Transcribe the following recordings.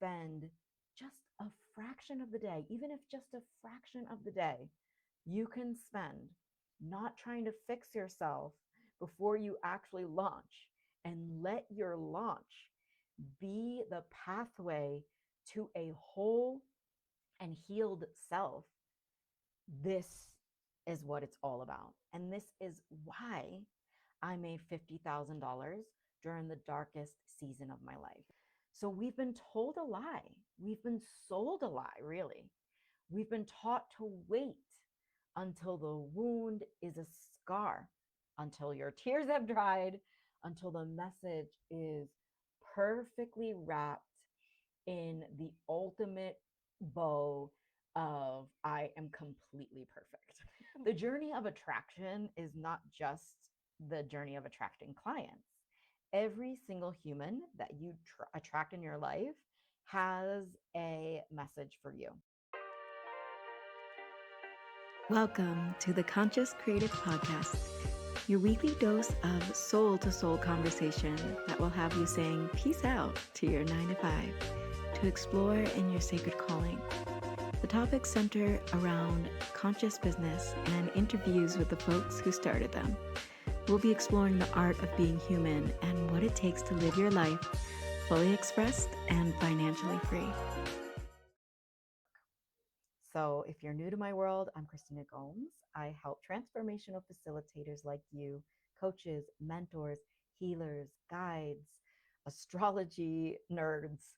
spend just a fraction of the day, even if just a fraction of the day, you can spend not trying to fix yourself before you actually launch, and let your launch be the pathway to a whole and healed self. This is what it's all about. And this is why I made $50,000 during the darkest season of my life. So we've been told a lie. We've been sold a lie, really. We've been taught to wait until the wound is a scar, until your tears have dried, until the message is perfectly wrapped in the ultimate bow of I am completely perfect. The journey of attraction is not just the journey of attracting clients. Every single human that you attract in your life has a message for you. Welcome to the Conscious Creative Podcast, your weekly dose of soul to soul conversation that will have you saying peace out to your 9 to 5 to explore in your sacred calling. The topics center around conscious business and interviews with the folks who started them. We'll be exploring the art of being human and what it takes to live your life fully expressed and financially free. So, if you're new to my world, I'm Christina Gomes. I help transformational facilitators like you, coaches, mentors, healers, guides, astrology nerds,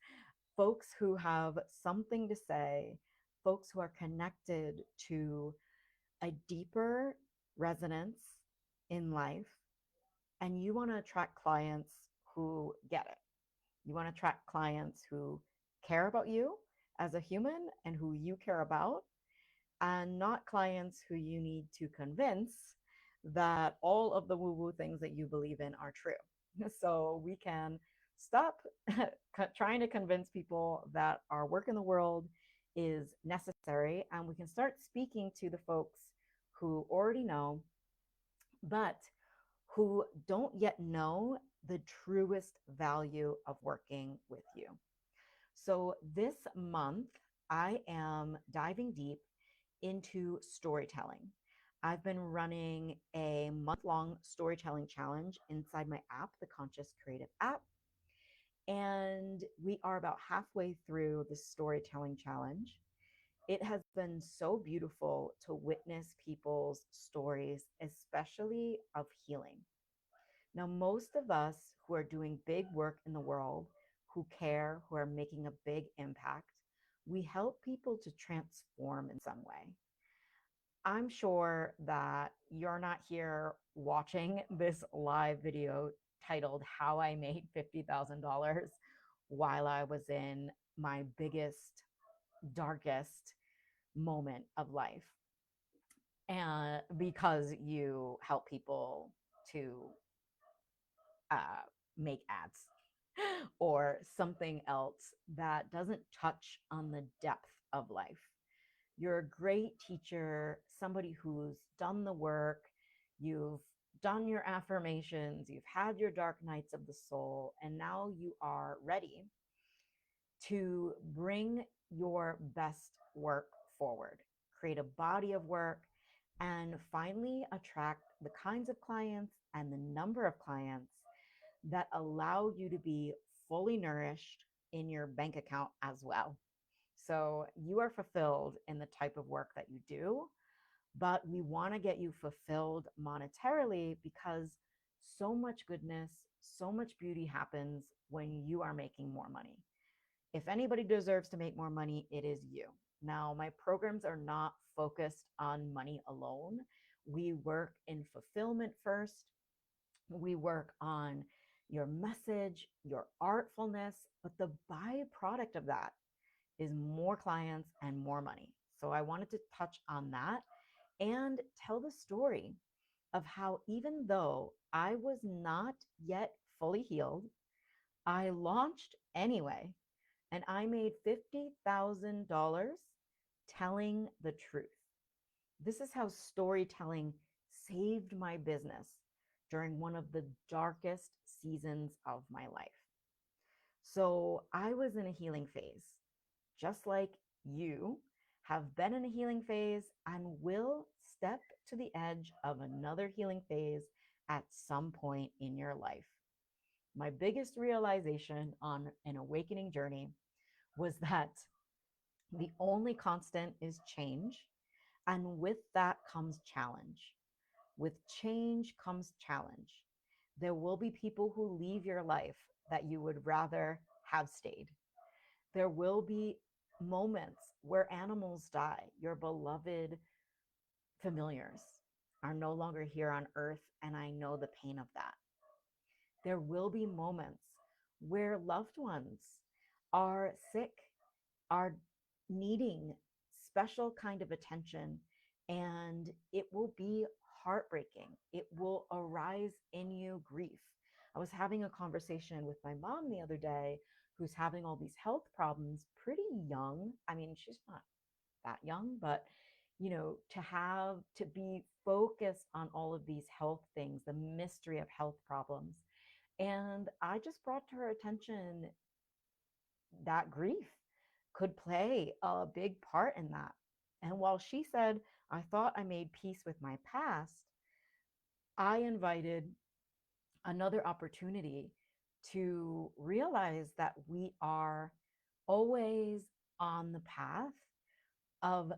folks who have something to say, folks who are connected to a deeper resonance in life, and you want to attract clients who get it. You want to attract clients who care about you as a human and who you care about, and not clients who you need to convince that all of the woo-woo things that you believe in are true. So we can stop trying to convince people that our work in the world is necessary, and we can start speaking to the folks who already know, but who don't yet know the truest value of working with you. So this month, I am diving deep into storytelling. I've been running a month-long storytelling challenge inside my app, the Conscious Creative app. And we are about halfway through the storytelling challenge. It has been so beautiful to witness people's stories, especially of healing. Now, most of us who are doing big work in the world, who care, who are making a big impact, we help people to transform in some way. I'm sure that you're not here watching this live video titled How I Made $50,000 while I was in my biggest, darkest moment of life. And because you help people to make ads or something else that doesn't touch on the depth of life. You're a great teacher, somebody who's done the work, you've done your affirmations, you've had your dark nights of the soul, and now you are ready to bring your best work forward, create a body of work, and finally attract the kinds of clients and the number of clients that allow you to be fully nourished in your bank account as well. So you are fulfilled in the type of work that you do, but we want to get you fulfilled monetarily because so much goodness, so much beauty happens when you are making more money. If anybody deserves to make more money, it is you. Now, my programs are not focused on money alone. We work in fulfillment first. We work on your message, your artfulness, but the byproduct of that is more clients and more money. So I wanted to touch on that and tell the story of how, even though I was not yet fully healed, I launched anyway, and I made $50,000 telling the truth. This is how storytelling saved my business during one of the darkest seasons of my life. So I was in a healing phase, just like you have been in a healing phase and will step to the edge of another healing phase at some point in your life. My biggest realization on an awakening journey was that the only constant is change. And with that comes challenge. With change comes challenge. There will be people who leave your life that you would rather have stayed. There will be moments where animals die. Your beloved familiars are no longer here on earth, and I know the pain of that. There will be moments where loved ones are sick, are needing special kind of attention, and it will be heartbreaking. It will arise in you grief. I was having a conversation with my mom the other day, who's having all these health problems pretty young. I mean, she's not that young, but to be focused on all of these health things, the mystery of health problems. And I just brought to her attention that grief could play a big part in that. And while she said, I thought I made peace with my past, I invited another opportunity to realize that we are always on the path of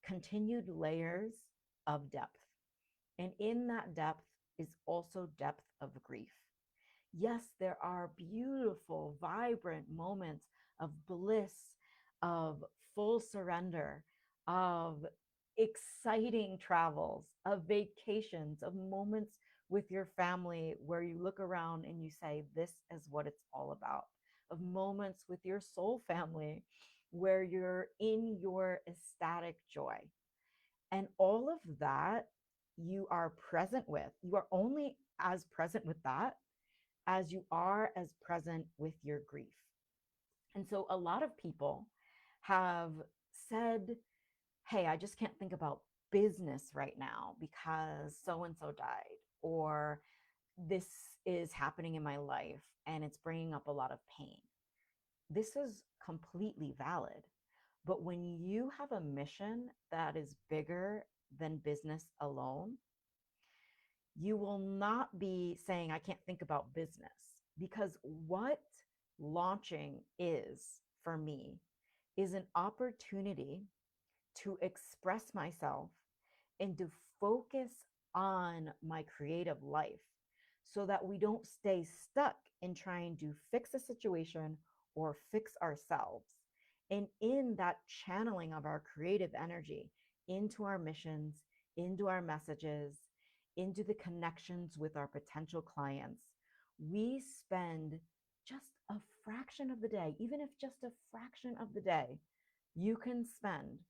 continued layers of depth. And in that depth is also depth of grief. Yes, there are beautiful, vibrant moments of bliss, of full surrender, of exciting travels, of vacations, of moments with your family where you look around and you say, this is what it's all about, of moments with your soul family where you're in your ecstatic joy. And all of that you are present with. You are only as present with that as you are as present with your grief. And so a lot of people have said, hey, I just can't think about business right now because so and so died, or this is happening in my life and it's bringing up a lot of pain. This is completely valid. But when you have a mission that is bigger than business alone, you will not be saying, I can't think about business. Because what launching is for me is an opportunity to express myself and to focus on my creative life so that we don't stay stuck in trying to fix a situation or fix ourselves. And in that channeling of our creative energy into our missions, into our messages, into the connections with our potential clients, we spend just a fraction of the day, even if just a fraction of the day, you can spend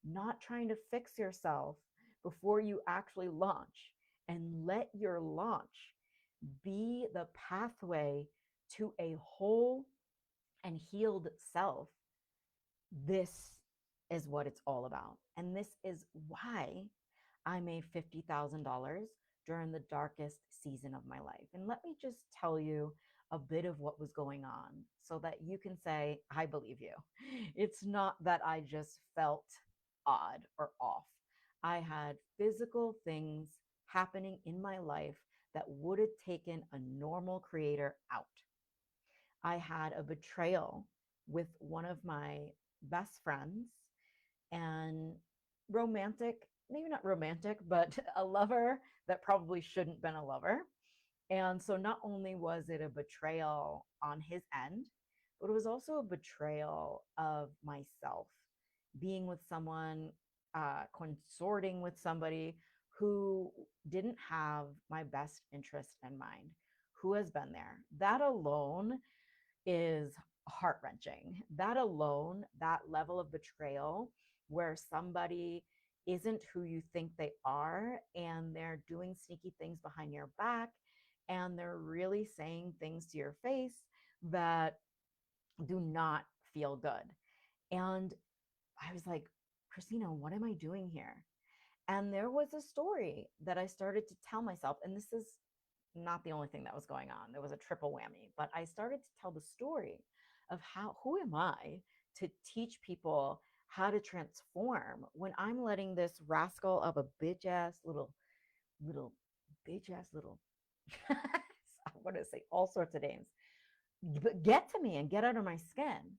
not trying to fix yourself before you actually launch, and let your launch be the pathway to a whole and healed self. This is what it's all about. And this is why I made $50,000 during the darkest season of my life. And let me just tell you a bit of what was going on so that you can say, I believe you. It's not that I just felt odd or off. I had physical things happening in my life that would have taken a normal creator out. I had a betrayal with one of my best friends, and romantic, maybe not romantic, but a lover that probably shouldn't been a lover. And so not only was it a betrayal on his end, but it was also a betrayal of myself, being with someone, consorting with somebody who didn't have my best interest in mind. Who has been there? That alone is heart wrenching. That alone, that level of betrayal where somebody isn't who you think they are and they're doing sneaky things behind your back and they're really saying things to your face that do not feel good. And I was like, Christina, what am I doing here? And there was a story that I started to tell myself. And this is not the only thing that was going on. There was a triple whammy, but I started to tell the story of who am I to teach people how to transform when I'm letting this rascal of a bitch ass little bitch ass little I want to say all sorts of names, but get to me and get under my skin.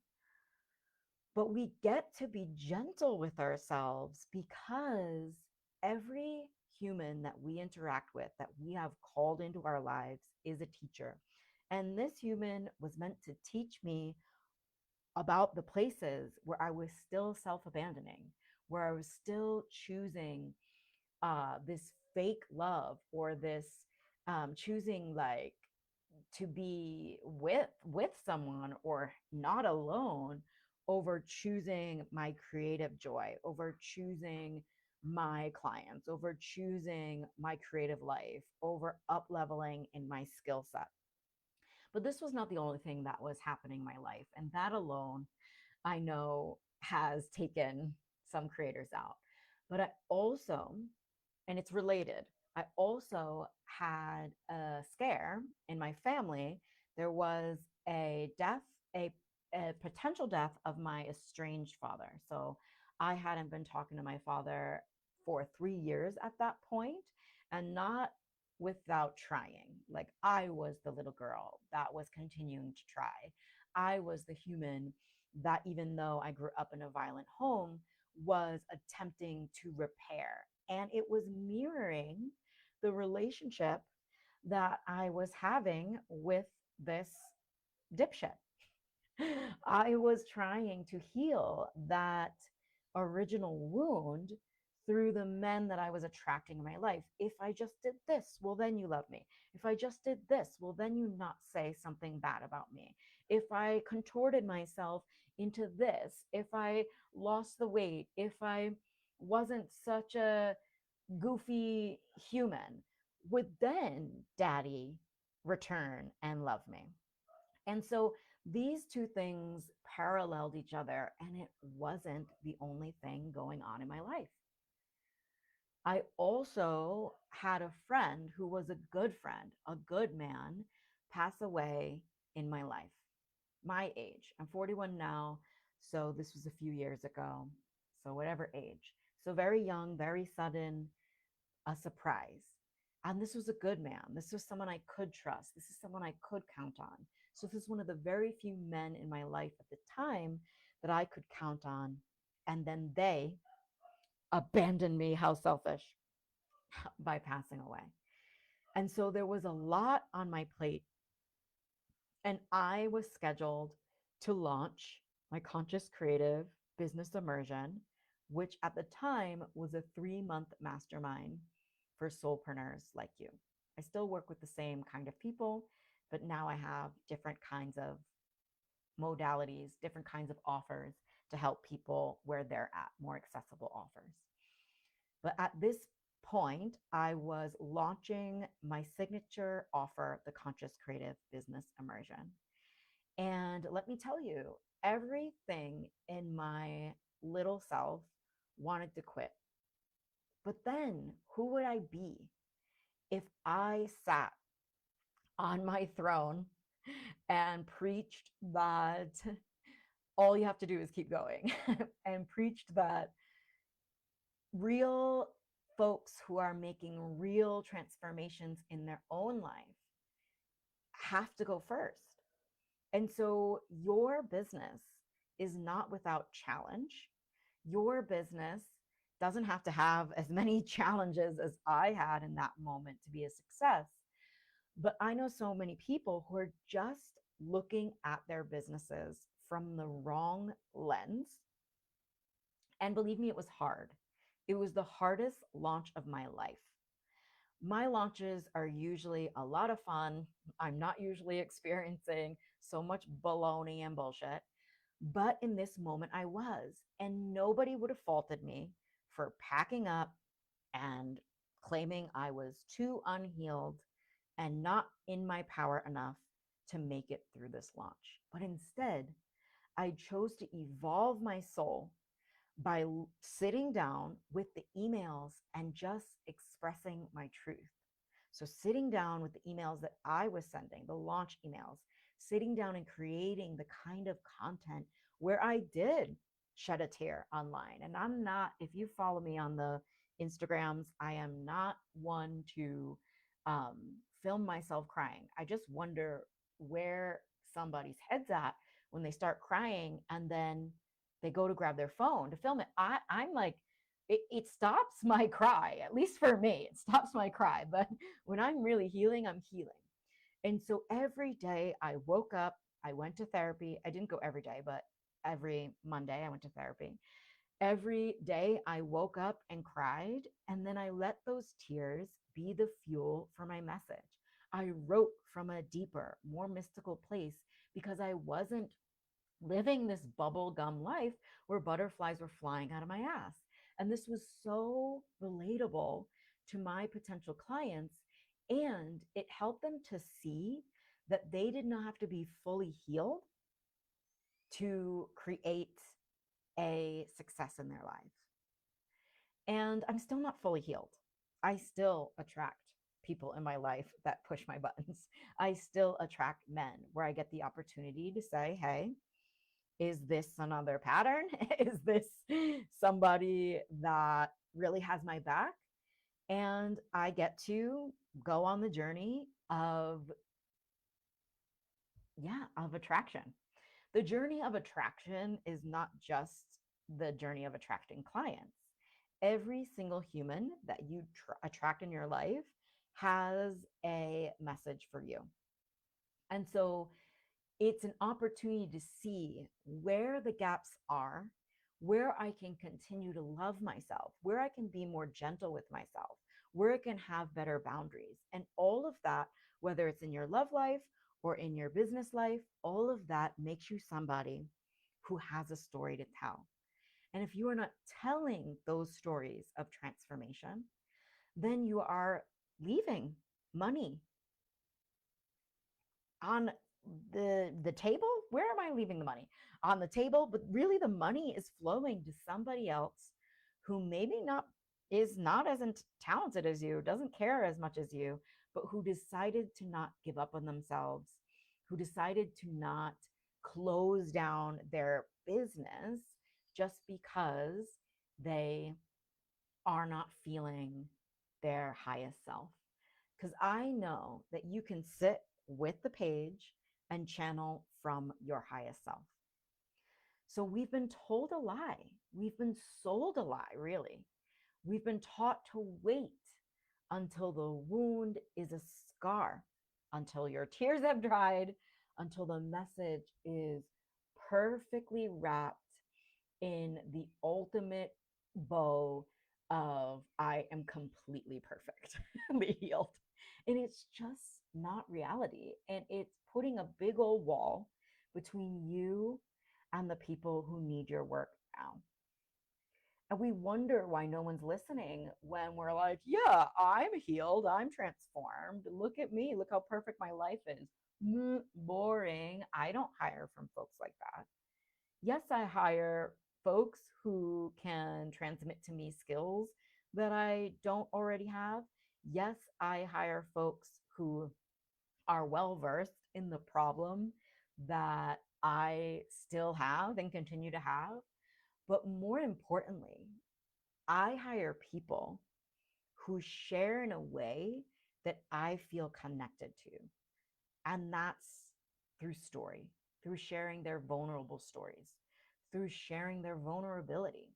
But we get to be gentle with ourselves because every human that we interact with, that we have called into our lives, is a teacher. And this human was meant to teach me about the places where I was still self abandoning, where I was still choosing this fake love, or this choosing like to be with someone or not alone, over choosing my creative joy, over choosing my clients, over choosing my creative life, over up leveling in my skill set. But this was not the only thing that was happening in my life, and that alone I know has taken some creators out. But I also, and it's related, I also had a scare in my family. There was a death, a, a potential death of my estranged father. So I hadn't been talking to my father for 3 years at that point, and not without trying. Like, I was the little girl that was continuing to try. I was the human that, even though I grew up in a violent home, was attempting to repair. And it was mirroring the relationship that I was having with this dipshit. I was trying to heal that original wound through the men that I was attracting in my life. If I just did this, well, then you love me. If I just did this, well, then you not say something bad about me. If I contorted myself into this, if I lost the weight, if I wasn't such a goofy human, would then daddy return and love me? And so these two things paralleled each other, and it wasn't the only thing going on in my life. I also had a friend who was a good friend, a good man, pass away in my life, my age. I'm 41 now, so this was a few years ago. So, whatever age. So, very young, very sudden, a surprise. And this was a good man. This was someone I could trust. This is someone I could count on. So this is one of the very few men in my life at the time that I could count on. And then they abandoned me. How selfish, by passing away. And so there was a lot on my plate. And I was scheduled to launch my conscious creative business immersion, which at the time was a 3-month mastermind for soulpreneurs like you. I still work with the same kind of people, but now I have different kinds of modalities, different kinds of offers to help people where they're at, more accessible offers. But at this point, I was launching my signature offer, the Conscious Creative Business Immersion. And let me tell you, everything in my little self wanted to quit. But then who would I be if I sat on my throne and preached that all you have to do is keep going, and preached that real folks who are making real transformations in their own life have to go first? And so your business is not without challenge. Your business doesn't have to have as many challenges as I had in that moment to be a success. But I know so many people who are just looking at their businesses from the wrong lens. And believe me, it was hard. It was the hardest launch of my life. My launches are usually a lot of fun. I'm not usually experiencing so much baloney and bullshit. But in this moment, I was. And nobody would have faulted me for packing up and claiming I was too unhealed and not in my power enough to make it through this launch. But instead, I chose to evolve my soul by sitting down with the emails and just expressing my truth. So sitting down with the emails that I was sending, the launch emails, sitting down and creating the kind of content where I did shed a tear online. And I'm not, if you follow me on the Instagrams, I am not one to um, film myself crying. I just wonder where somebody's head's at when they start crying and then they go to grab their phone to film it. I'm like, it stops my cry, at least for me, it stops my cry. But when I'm really healing, I'm healing. And so every day I woke up, I went to therapy. I didn't go every day, but every Monday I went to therapy. Every day I woke up and cried, and then I let those tears be the fuel for my message. I wrote from a deeper, more mystical place because I wasn't living this bubblegum life where butterflies were flying out of my ass. And this was so relatable to my potential clients. And it helped them to see that they did not have to be fully healed to create a success in their life. And I'm still not fully healed. I still attract people in my life that push my buttons. I still attract men where I get the opportunity to say, hey, is this another pattern? Is this somebody that really has my back? And I get to go on the journey of, yeah, of attraction. The journey of attraction is not just the journey of attracting clients. Every single human that you attract in your life has a message for you. And so it's an opportunity to see where the gaps are, where I can continue to love myself, where I can be more gentle with myself, where I can have better boundaries. And all of that, whether it's in your love life or in your business life, all of that makes you somebody who has a story to tell. And if you are not telling those stories of transformation, then you are leaving money on the table. Where am I leaving the money? On the table, but really the money is flowing to somebody else who maybe not is not as talented as you, doesn't care as much as you, but who decided to not give up on themselves, who decided to not close down their business just because they are not feeling their highest self. Because I know that you can sit with the page and channel from your highest self. So we've been told a lie. We've been sold a lie, really. We've been taught to wait until the wound is a scar, until your tears have dried, until the message is perfectly wrapped in the ultimate bow of I am completely perfectly healed. And it's just not reality. And it's putting a big old wall between you and the people who need your work now. And we wonder why no one's listening when we're like, yeah, I'm healed. I'm transformed. Look at me. Look how perfect my life is. Boring. I don't hire from folks like that. Yes, I hire folks who can transmit to me skills that I don't already have. Yes, I hire folks who are well versed in the problem that I still have and continue to have. But more importantly, I hire people who share in a way that I feel connected to. And that's through story, through sharing their vulnerable stories, through sharing their vulnerability.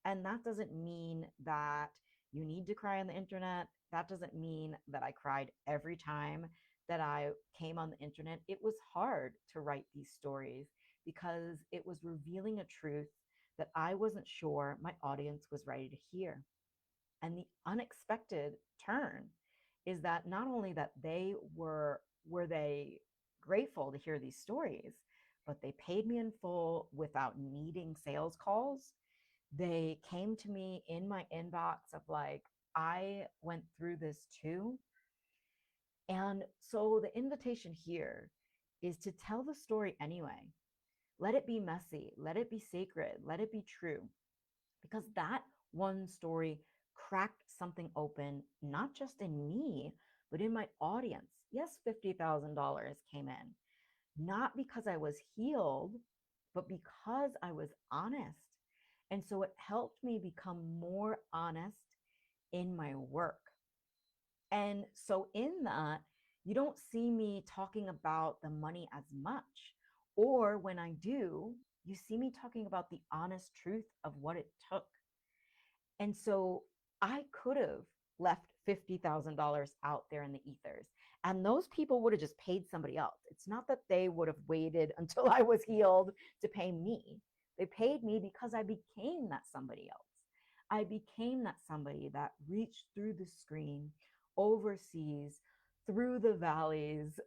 And that doesn't mean that you need to cry on the internet. That doesn't mean that I cried every time that I came on the internet. It was hard to write these stories because it was revealing a truth that I wasn't sure my audience was ready to hear. And the unexpected turn is that not only that they were they grateful to hear these stories, but they paid me in full without needing sales calls. They came to me in my inbox of like, I went through this too. And so the invitation here is to tell the story anyway. Let it be messy, let it be sacred, let it be true, because that one story cracked something open, not just in me, But in my audience, yes, $50,000 came in, not because I was healed, but because I was honest. And so it helped me become more honest in my work. And so in that, you don't see me talking about the money as much. Or when I do, you see me talking about the honest truth of what it took. And so I could have left $50,000 out there in the ethers, and those people would have just paid somebody else. It's not that they would have waited until I was healed to pay me. They paid me because I became that somebody else. I became that somebody that reached through the screen, overseas, through the valleys,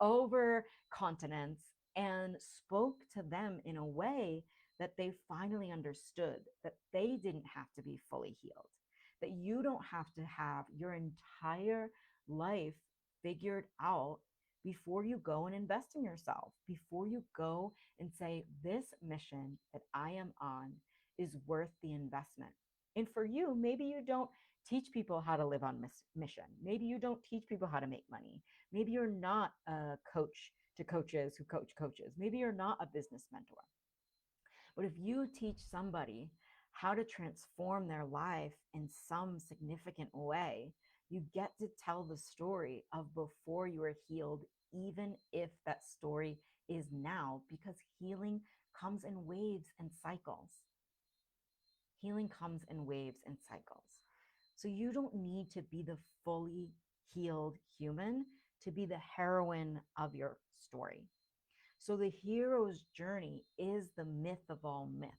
over continents, and spoke to them in a way that they finally understood that they didn't have to be fully healed, that you don't have to have your entire life figured out before you go and invest in yourself, before you go and say, this mission that I am on is worth the investment. And for you, maybe you don't teach people how to live on mission. Maybe you don't teach people how to make money. Maybe you're not a coach to coaches who coach coaches. Maybe you're not a business mentor. But if you teach somebody how to transform their life in some significant way, you get to tell the story of before you were healed, even if that story is now, because healing comes in waves and cycles. Healing comes in waves and cycles. So you don't need to be the fully healed human to be the heroine of your story. So the hero's journey is the myth of all myths.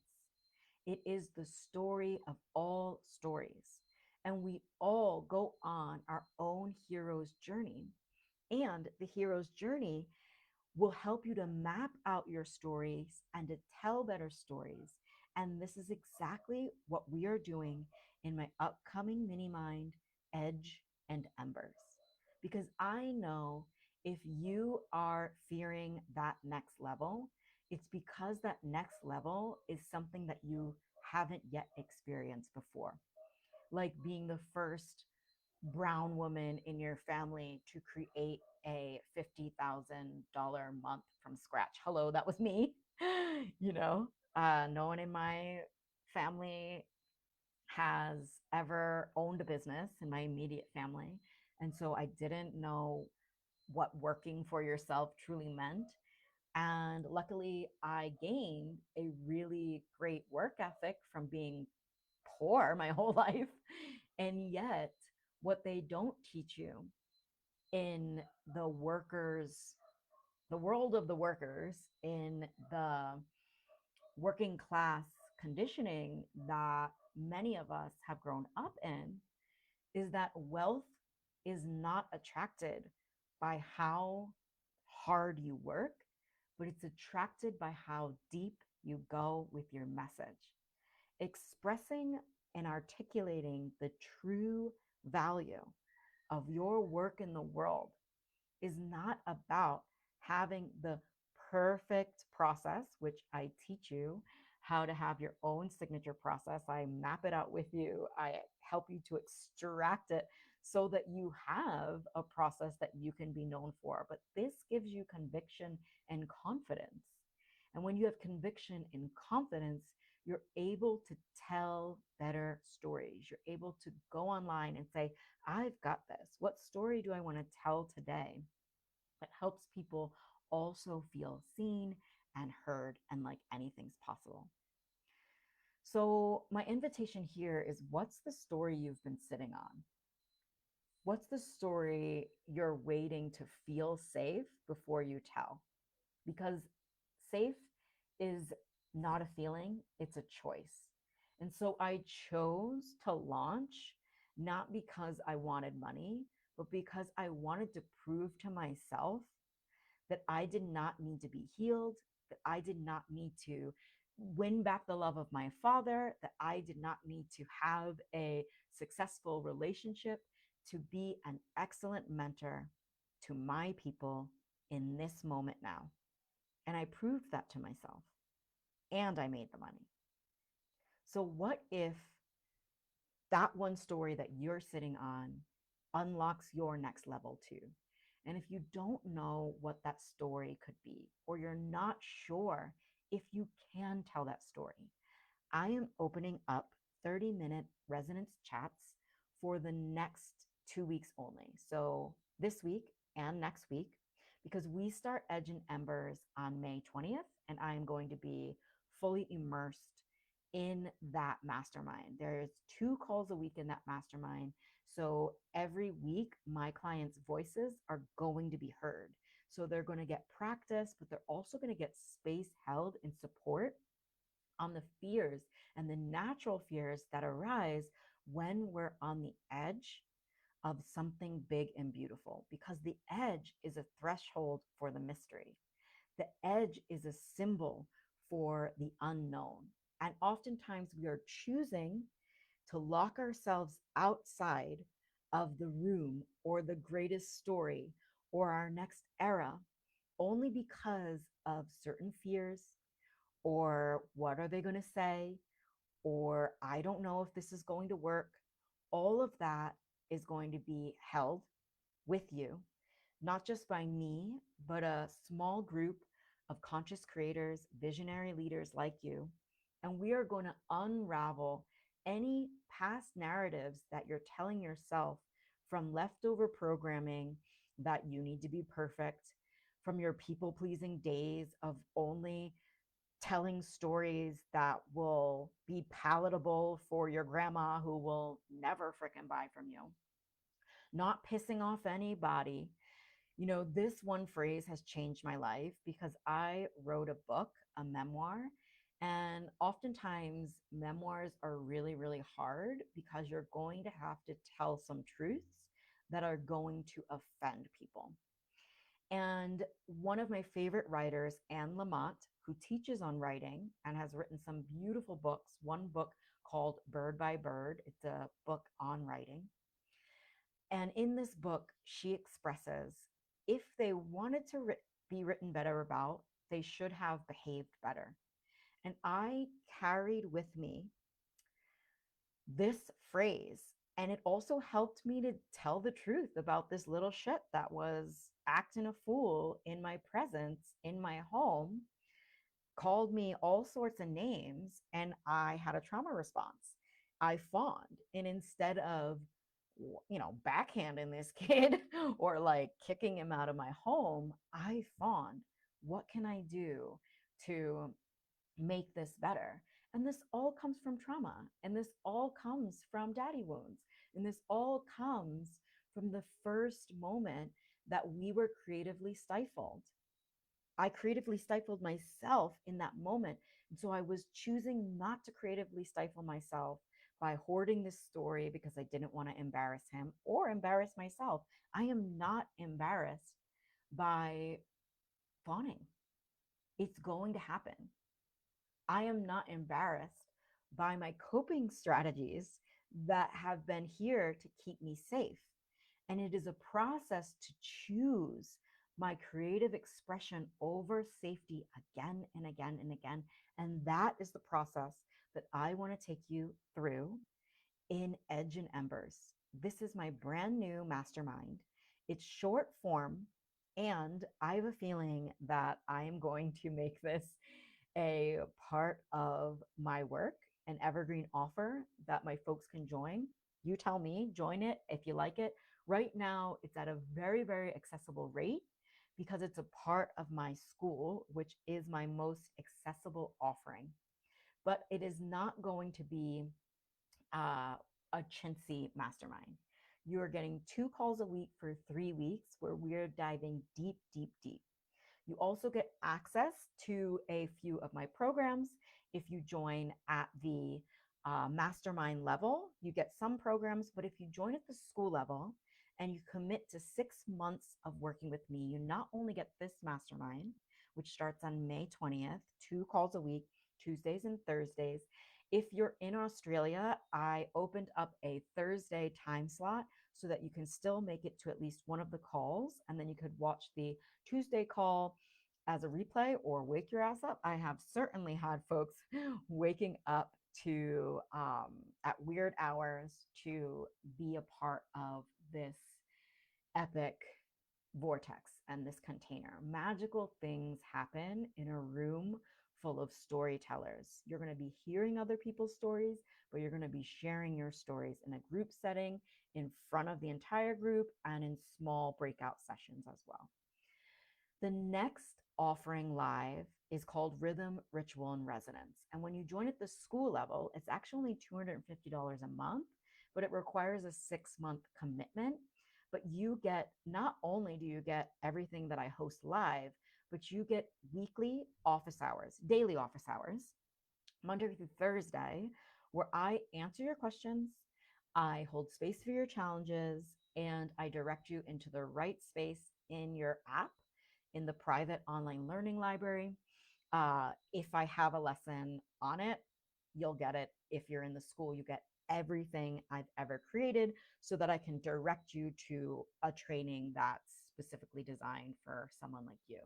It is the story of all stories. And we all go on our own hero's journey. And the hero's journey will help you to map out your stories and to tell better stories. And this is exactly what we are doing in my upcoming mini mind, Edge and Embers. Because I know if you are fearing that next level, it's because that next level is something that you haven't yet experienced before. Like being the first brown woman in your family to create a $50,000 month from scratch. Hello, that was me. you know, no one in my family has ever owned a business in my immediate family. And so I didn't know what working for yourself truly meant. And luckily, I gained a really great work ethic from being poor my whole life. And yet, what they don't teach you in the workers, the world of the workers, in the working class conditioning that many of us have grown up in, is that wealth is not attracted by how hard you work, but it's attracted by how deep you go with your message. Expressing and articulating the true value of your work in the world is not about having the perfect process, which I teach you how to have your own signature process. I map it out with you. I help you to extract it so that you have a process that you can be known for. But this gives you conviction and confidence. And when you have conviction and confidence, you're able to tell better stories. You're able to go online and say, I've got this. What story do I want to tell today? It helps people also feel seen and heard and like anything's possible. So, my invitation here is, what's the story you've been sitting on? What's the story you're waiting to feel safe before you tell? Because safe is not a feeling, it's a choice. And so I chose to launch not because I wanted money, but because I wanted to prove to myself that I did not need to be healed, that I did not need to win back the love of my father, that I did not need to have a successful relationship to be an excellent mentor to my people in this moment now. And I proved that to myself, and I made the money. So, what if that one story that you're sitting on unlocks your next level too. And if you don't know what that story could be, or you're not sure if you can tell that story, I am opening up 30-minute resonance chats for the next 2 weeks only. So this week and next week, because we start Edge and Embers on May 20th, and I am going to be fully immersed in that mastermind. There's 2 calls a week in that mastermind. So every week, my clients' voices are going to be heard. So they're going to get practice, but they're also going to get space held in support on the fears and the natural fears that arise when we're on the edge of something big and beautiful, because the edge is a threshold for the mystery. The edge is a symbol for the unknown. And oftentimes we are choosing to lock ourselves outside of the room or the greatest story or our next era only because of certain fears, or what are they going to say, or I don't know if this is going to work. All of that is going to be held with you, not just by me, but a small group of conscious creators, visionary leaders like you. And we are going to unravel any past narratives that you're telling yourself from leftover programming that you need to be perfect, from your people pleasing days of only telling stories that will be palatable for your grandma who will never fricking buy from you, not pissing off anybody. You know, this one phrase has changed my life because I wrote a book, a memoir, and oftentimes memoirs are really, really hard because you're going to have to tell some truths that are going to offend people. And one of my favorite writers, Anne Lamott, who teaches on writing and has written some beautiful books, one book called Bird by Bird, it's a book on writing. And in this book, she expresses if they wanted to be written better about, they should have behaved better. And I carried with me this phrase. And it also helped me to tell the truth about this little shit that was acting a fool in my presence, in my home, called me all sorts of names, and I had a trauma response. I fawned. And instead of, backhanding this kid or like kicking him out of my home, I fawned. What can I do to make this better? And this all comes from trauma. And this all comes from daddy wounds. And this all comes from the first moment that we were creatively stifled. I creatively stifled myself in that moment. And so I was choosing not to creatively stifle myself by hoarding this story because I didn't want to embarrass him or embarrass myself. I am not embarrassed by fawning. It's going to happen. I am not embarrassed by my coping strategies that have been here to keep me safe. And it is a process to choose my creative expression over safety again and again and again. And that is the process that I want to take you through in Edge and Embers. This is my brand new mastermind. It's short form, and I have a feeling that I am going to make this a part of my work, an evergreen offer that my folks can join. You tell me, join it if you like it. Right now, it's at a very, very accessible rate because it's a part of my school, which is my most accessible offering. But it is not going to be uh, a chintzy mastermind. You are getting 2 calls a week for 3 weeks where we're diving deep, deep, deep. You also get access to a few of my programs if you join at the mastermind level. You get some programs, but if you join at the school level and you commit to 6 months of working with me, you not only get this mastermind, which starts on May 20th, 2 calls a week, Tuesdays and Thursdays. If you're in Australia, I opened up a Thursday time slot so that you can still make it to at least one of the calls, and then you could watch the Tuesday call as a replay or wake your ass up. I have certainly had folks waking up to at weird hours to be a part of this epic vortex and this container. Magical things happen in a room full of storytellers. You're going to be hearing other people's stories, but you're going to be sharing your stories in a group setting, in front of the entire group, and in small breakout sessions as well. The next offering live is called Rhythm, Ritual, and Resonance. And when you join at the school level, it's actually $250 a month, but it requires a 6-month commitment. But you get, not only do you get everything that I host live, but you get weekly office hours, daily office hours, Monday through Thursday, where I answer your questions, I hold space for your challenges, and I direct you into the right space in your app, in the private online learning library. If I have a lesson on it, you'll get it. If you're in the school, you get everything I've ever created so that I can direct you to a training that's specifically designed for someone like you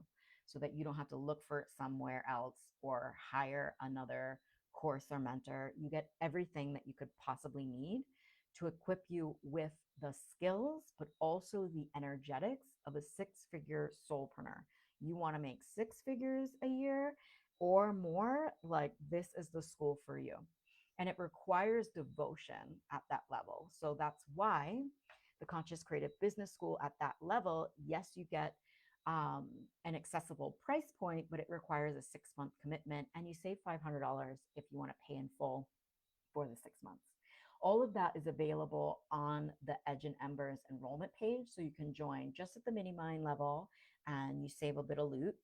so that you don't have to look for it somewhere else or hire another course or mentor. You get everything that you could possibly need to equip you with the skills, but also the energetics of a 6-figure soulpreneur. You want to make 6 figures a year or more, like this is the school for you. And it requires devotion at that level. So that's why the Conscious Creative Business School at that level, yes, you get an accessible price point, but it requires a 6-month commitment, and you save $500 if you want to pay in full for the 6 months. All of that is available on the Edge and Embers enrollment page. So you can join just at the mini mind level and you save a bit of loot,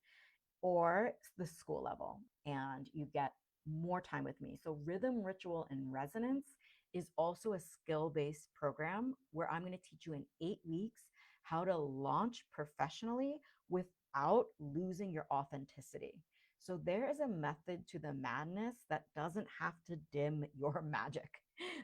or the school level and you get more time with me. So Rhythm, Ritual, and Resonance is also a skill-based program where I'm going to teach you in 8 weeks how to launch professionally without losing your authenticity. So there is a method to the madness that doesn't have to dim your magic.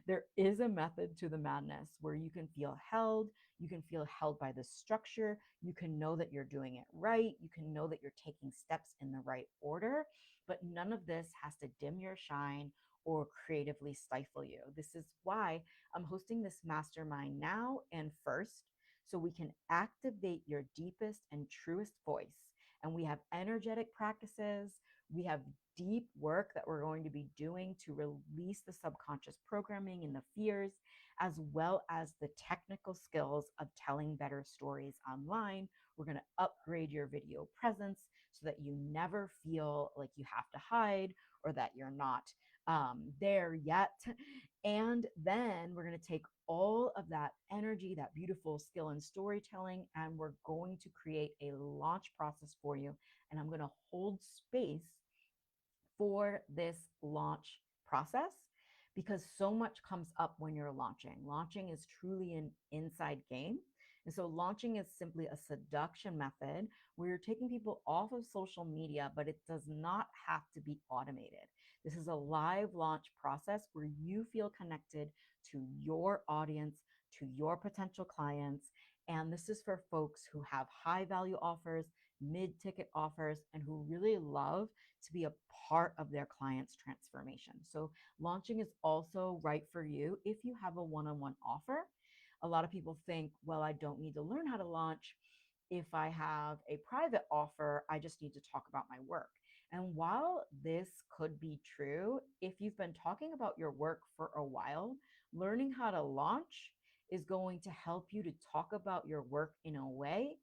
There is a method to the madness where you can feel held, you can feel held by the structure, you can know that you're doing it right, you can know that you're taking steps in the right order, but none of this has to dim your shine or creatively stifle you. This is why I'm hosting this mastermind now and first, so we can activate your deepest and truest voice. And we have energetic practices, we have deep work that we're going to be doing to release the subconscious programming and the fears, as well as the technical skills of telling better stories online. We're going to upgrade your video presence so that you never feel like you have to hide or that you're not there yet. And then we're going to take all of that energy, that beautiful skill in storytelling, and we're going to create a launch process for you. And I'm going to hold space for this launch process because so much comes up when you're launching. Launching is truly an inside game. And so launching is simply a seduction method where you're taking people off of social media, but it does not have to be automated. This is a live launch process where you feel connected to your audience, to your potential clients. And this is for folks who have high value offers, mid-ticket offers, and who really love to be a part of their client's transformation. So launching is also right for you if you have a one-on-one offer. A lot of people think, well, I don't need to learn how to launch. If I have a private offer, I just need to talk about my work. And while this could be true, if you've been talking about your work for a while, learning how to launch is going to help you to talk about your work in a way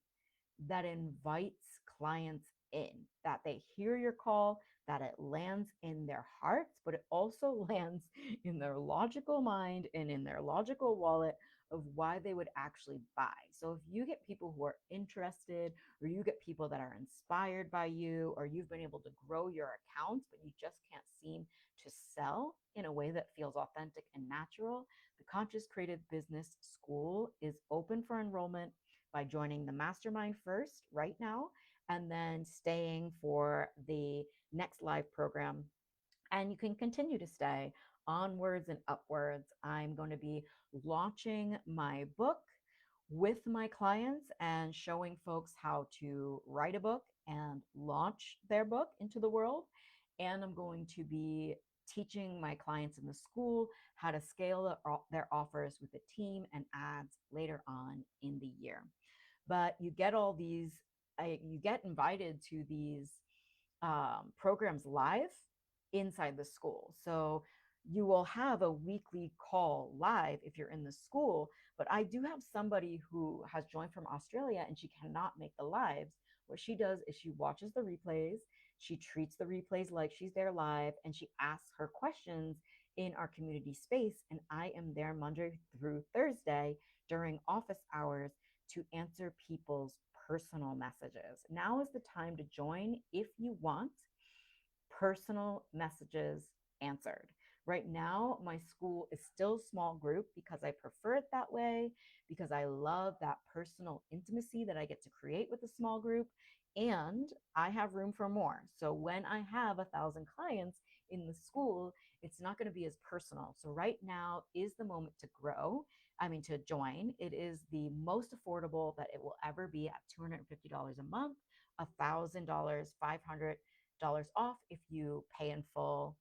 that invites clients in, that they hear your call, that it lands in their hearts, but it also lands in their logical mind and in their logical wallet of why they would actually buy. So if you get people who are interested, or you get people that are inspired by you, or you've been able to grow your accounts, but you just can't seem to sell in a way that feels authentic and natural, the Conscious Creative Business School is open for enrollment by joining the mastermind first right now and then staying for the next live program. And you can continue to stay onwards and upwards. I'm going to be launching my book with my clients and showing folks how to write a book and launch their book into the world. and I'm going to be teaching my clients in the school how to scale their offers with a team and ads later on in the year. But you get all these, you get invited to these programs live inside the school. So you will have a weekly call live if you're in the school. But I do have somebody who has joined from Australia and she cannot make the lives. What she does is she watches the replays, she treats the replays like she's there live, and she asks her questions in our community space. And I am there Monday through Thursday during office hours to answer people's personal messages. Now is the time to join if you want personal messages answered. Right now, my school is still small group because I prefer it that way, because I love that personal intimacy that I get to create with a small group. And I have room for more. So when I have 1,000 clients in the school, it's not going to be as personal. So right now is the moment to grow. I mean, to join. It is the most affordable that it will ever be at $250 a month, $1,000, $500 off if you pay in full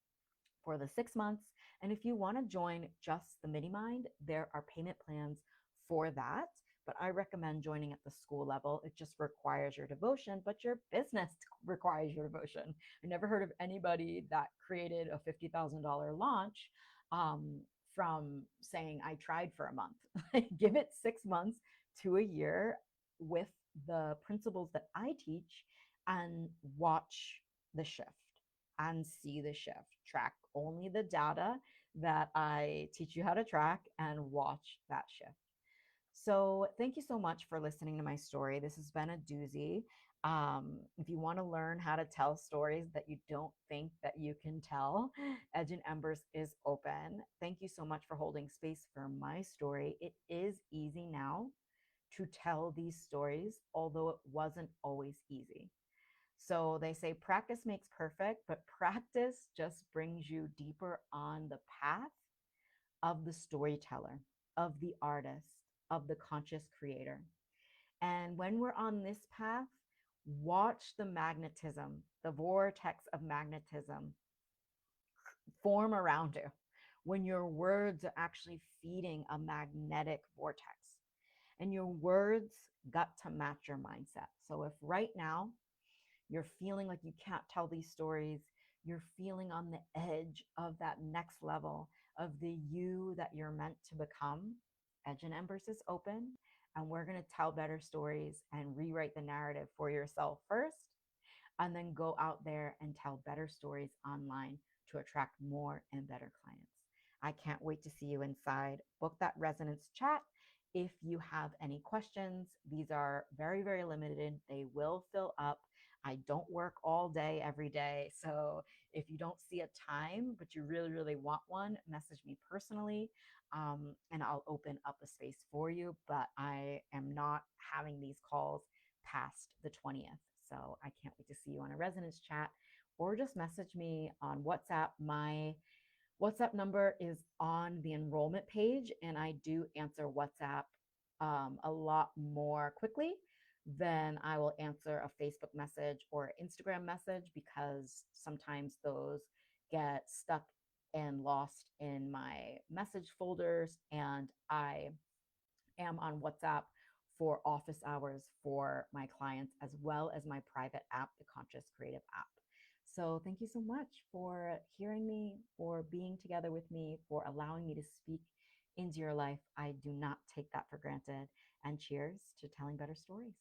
for the 6 months. And if you want to join just the mini mind, there are payment plans for that. But I recommend joining at the school level. It just requires your devotion, but your business requires your devotion. I never heard of anybody that created a $50,000 launch from saying, I tried for a month. Give it 6 months to a year with the principles that I teach and watch the shift and see the shift. Track only the data that I teach you how to track and watch that shift. So, thank you so much for listening to my story. This has been a doozy. If you want to learn how to tell stories that you don't think that you can tell, Edge and Embers is open. Thank you so much for holding space for my story. It is easy now to tell these stories, although it wasn't always easy. So they say practice makes perfect, but practice just brings you deeper on the path of the storyteller, of the artist, of the conscious creator. And when we're on this path, watch the magnetism, the vortex of magnetism form around you when your words are actually feeding a magnetic vortex. And your words got to match your mindset. So if right now you're feeling like you can't tell these stories, you're feeling on the edge of that next level of the you that you're meant to become, Edge and Embers is open. And we're going to tell better stories and rewrite the narrative for yourself first, and then go out there and tell better stories online to attract more and better clients. I can't wait to see you inside. Book that resonance chat. If you have any questions, these are very, very limited. They will fill up. I don't work all day, every day. So if you don't see a time, but you really, really want one, message me personally, and I'll open up a space for you. But I am not having these calls past the 20th. So I can't wait to see you on a resonance chat, or just message me on WhatsApp. My WhatsApp number is on the enrollment page, and I do answer WhatsApp a lot more quickly than I will answer a Facebook message or Instagram message, because sometimes those get stuck and lost in my message folders. And I am on WhatsApp for office hours for my clients, as well as my private app, the Conscious Creative app. So thank you so much for hearing me, for being together with me, for allowing me to speak into your life. I do not take that for granted. And cheers to telling better stories.